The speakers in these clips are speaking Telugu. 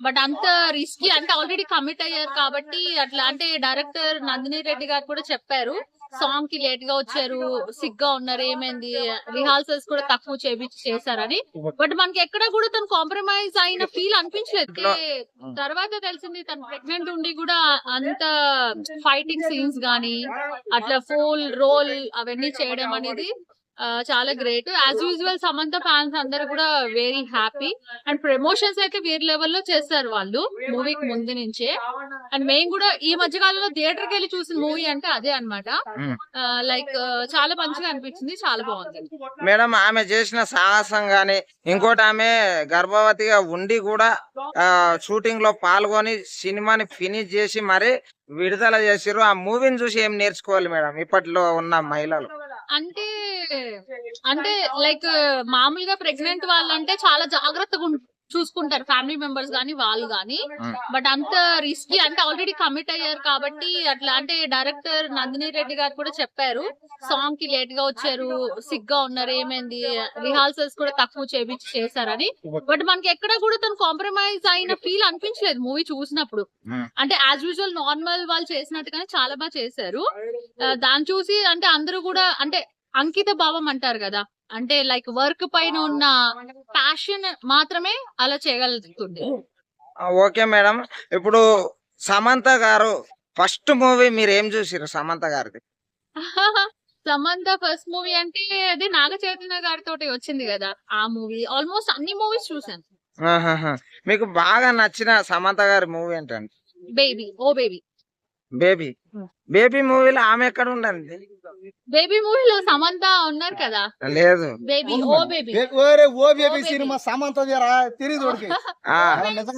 బట్ అంత రిస్కీ అంటే ఆల్రెడీ కమిట్ అయ్యారు కాబట్టి అట్లా అంటే డైరెక్టర్ నందిని రెడ్డి గారు కూడా చెప్పారు సాంగ్ కి లేట్ గా వచ్చారు, సిగ్గా ఉన్నారు, ఏమైంది రిహార్సల్స్ కూడా తక్కువ చేశారని. బట్ మనకి ఎక్కడ కూడా తను కాంప్రమైజ్ అయిన ఫీల్ అనిపించలేదు. తర్వాత తెలిసింది తను ప్రెగ్నెంట్ ఉండి కూడా అంత ఫైటింగ్ సీన్స్ గానీ అట్లా ఫుల్ రోల్ అవన్నీ చేయడం అనేది చాలా great. As usual Samantha fans అందరూ కూడా వెరీ హ్యాపీ. అండ్ ప్రమోషన్స్ అయితే వేరే లెవెల్లో చేస్తారు వాళ్ళు మూవీకి ముందు నుంచే. అండ్ మేము కూడా ఈ మధ్య కాలంలో థియేటర్ కి వెళ్ళి చూసిన మూవీ అంటే అదే అన్నమాట. లైక్ చాలా మంచిగా అనిపించింది, చాలా బాగుంది. మేడం ఆమె చేసిన సాహసం గాని, ఇంకోటి ఆమె గర్భవతిగా ఉండి కూడా షూటింగ్ లో పాల్గొని సినిమాని ఫినిష్ చేసి మరి విడుదల చేసిర్రు. ఆ మూవీని చూసి ఏం నేర్చుకోవాలి మేడం ఇప్పట్లో ఉన్న మహిళలు? అంటే అంటే లైక్ మామూలుగా ప్రెగ్నెంట్ వాళ్ళంటే చాలా జాగ్రత్తగా చూసుకుంటారు ఫ్యామిలీ మెంబర్స్ గానీ వాళ్ళు గానీ. బట్ అంత రిస్కీ అంటే ఆల్రెడీ కమిట్ అయ్యారు కాబట్టి అట్లా అంటే డైరెక్టర్ నందిని రెడ్డి గారు కూడా చెప్పారు సాంగ్ కి లేట్ గా వచ్చారు, సిగ్గా ఉన్నారు, ఏమైంది రిహార్సల్స్ కూడా తక్కువ చేశారని. బట్ మనకి ఎక్కడ కూడా తను కాంప్రమైజ్ అయిన ఫీల్ అనిపించలేదు మూవీ చూసినప్పుడు. అంటే యాజ్ యూజువల్ నార్మల్ వాళ్ళు చేసినట్టుగానే చాలా బాగా చేశారు. దాన్ని చూసి అంటే అందరూ కూడా అంటే అంకిత భావం అంటారు కదా, అంటే లైక్ వర్క్ పైన ఉన్న ప్యాషన్ మాత్రమే అలా చేయగలుగుతుంది. ఓకే మేడం, ఇప్పుడు సమంత గారు ఫస్ట్ మూవీ మీరు ఏం చూసిరు సమంత గారిది? సమంత ఫస్ట్ మూవీ అంటే అది నాగ చైతన్య గారితో వచ్చింది కదా, ఆ మూవీ. ఆల్మోస్ట్ అన్ని మూవీస్ చూసాను. మీకు బాగా నచ్చిన సమంత గారి మూవీ ఏంటండి? బేబీ, ఓ బేబీ. బేబీ బేబీ మూవీలో ఆమె ఎక్కడ ఉండండి? బేబీ మూవీలో సమంత ఉన్నారు కదా. లేదు, బేబీ, ఓ బేబీ. ఓ బేబీ సినిమా సమంత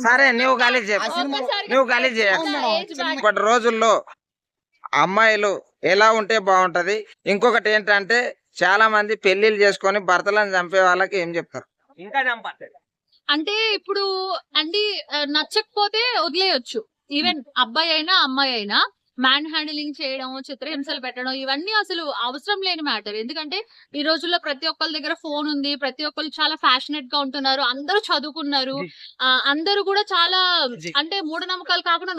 సరే నువ్వు కలిసి చెప్పు, నువ్వు కలిసి ఇప్పటి రోజుల్లో అమ్మాయిలు ఎలా ఉంటే బాగుంటది? ఇంకొకటి ఏంటంటే చాలా మంది పెళ్లిళ్ళు చేసుకొని భర్తలను చంపే వాళ్ళకి ఏం చెప్తారు? ఇంకా చంపాలి అంటే ఇప్పుడు అండి నచ్చకపోతే వదిలేయొచ్చు. ఈవెన్ అబ్బాయి అయినా అమ్మాయి అయినా మ్యాన్ హ్యాండిలింగ్ చేయడం, చిత్రహింసలు పెట్టడం ఇవన్నీ అసలు అవసరం లేని మ్యాటర్. ఎందుకంటే ఈ రోజుల్లో ప్రతి ఒక్కరి దగ్గర ఫోన్ ఉంది, ప్రతి ఒక్కరు చాలా ఫ్యాషనేట్ గా ఉంటున్నారు, అందరూ చదువుకున్నారు, అందరూ కూడా చాలా అంటే మూఢనమ్మకాలు కాకుండా